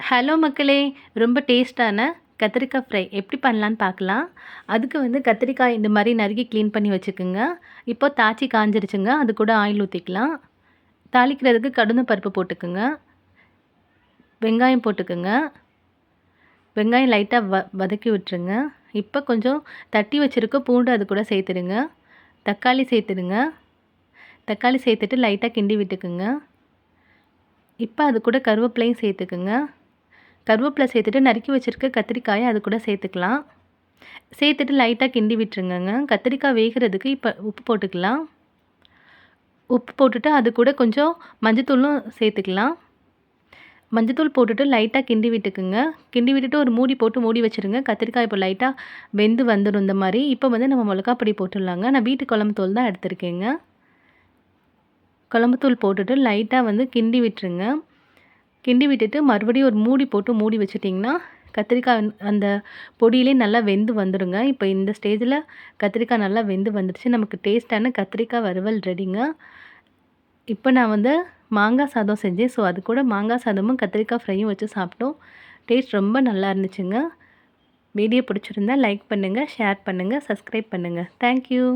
Hello மக்களே! ரொம்ப டேஸ்ட்டான கத்திரிக்காய் ஃப்ரை எப்படி பண்ணலான்னு பார்க்கலாம். அதுக்கு வந்து கத்திரிக்காய் இந்த மாரி நறுக்கி க்ளீன் பண்ணி வச்சுக்கோங்க. இப்போ தாச்சி காஞ்சிருச்சுங்க. அது கூட ஆயில் ஊத்திக்கலாம். தாளிக்கிறதுக்கு கடுகு பருப்பு போட்டுக்கோங்க. வெங்காயம் போட்டுக்கோங்க. வெங்காயம் லைட்டா வதக்கி விட்டுருங்க. இப்போ கொஞ்சம் தட்டி வச்சுருக்க பூண்டு அது கூட சேர்த்துடுங்க. தக்காளி சேர்த்துடுங்க. தக்காளி சேர்த்துட்டு லைட்டாக கிண்டி விட்டுக்குங்க. இப்போ அது கூட கருவேப்பிலையும் சேர்த்துக்குங்க. கருவேப்பிலை சேர்த்துட்டு நறுக்கி வச்சுருக்க கத்திரிக்காயை அது கூட சேர்த்துக்கலாம். சேர்த்துட்டு லைட்டாக கிண்டி விட்டுருங்கங்க. கத்திரிக்காய் வேகிறதுக்கு இப்போ உப்பு போட்டுக்கலாம். உப்பு போட்டுட்டு அது கூட கொஞ்சம் மஞ்சத்தூளும் சேர்த்துக்கலாம். மஞ்சத்தூள் போட்டுட்டு லைட்டாக கிண்டி விட்டுக்குங்க. கிண்டி விட்டுட்டு ஒரு மூடி போட்டு மூடி வச்சுருங்க. கத்திரிக்காய் இப்போ லைட்டாக வெந்து வந்துடும் இந்த மாதிரி. இப்போ வந்து நம்ம மிளகாய் பொடி போட்டுடலாங்க. நான் வீட்டு குழம்பு தூள் தான் எடுத்திருக்கேங்க. குழம்புத்தூள் போட்டுட்டு லைட்டாக வந்து கிண்டி விட்டுருங்க. கிண்டி விட்டுட்டு மறுபடியும் ஒரு மூடி போட்டு மூடி வச்சுட்டிங்கன்னா கத்திரிக்காய் அந்த பொடியிலே நல்லா வெந்து வந்துடுங்க. இப்போ இந்த ஸ்டேஜில் கத்திரிக்காய் நல்லா வெந்து வந்துடுச்சு. நமக்கு டேஸ்ட்டான கத்திரிக்காய் வறுவல் ரெடிங்க. இப்போ நான் வந்து மாங்காய் சாதம் செஞ்சேன். ஸோ அது கூட மாங்காய் சாதமும் கத்திரிக்காய் ஃப்ரையும் வச்சு சாப்பிட்டோம். டேஸ்ட் ரொம்ப நல்லா இருந்துச்சுங்க. வீடியோ பிடிச்சிருந்தா லைக் பண்ணுங்கள், ஷேர் பண்ணுங்கள், சப்ஸ்கிரைப் பண்ணுங்கள். தேங்க்யூ.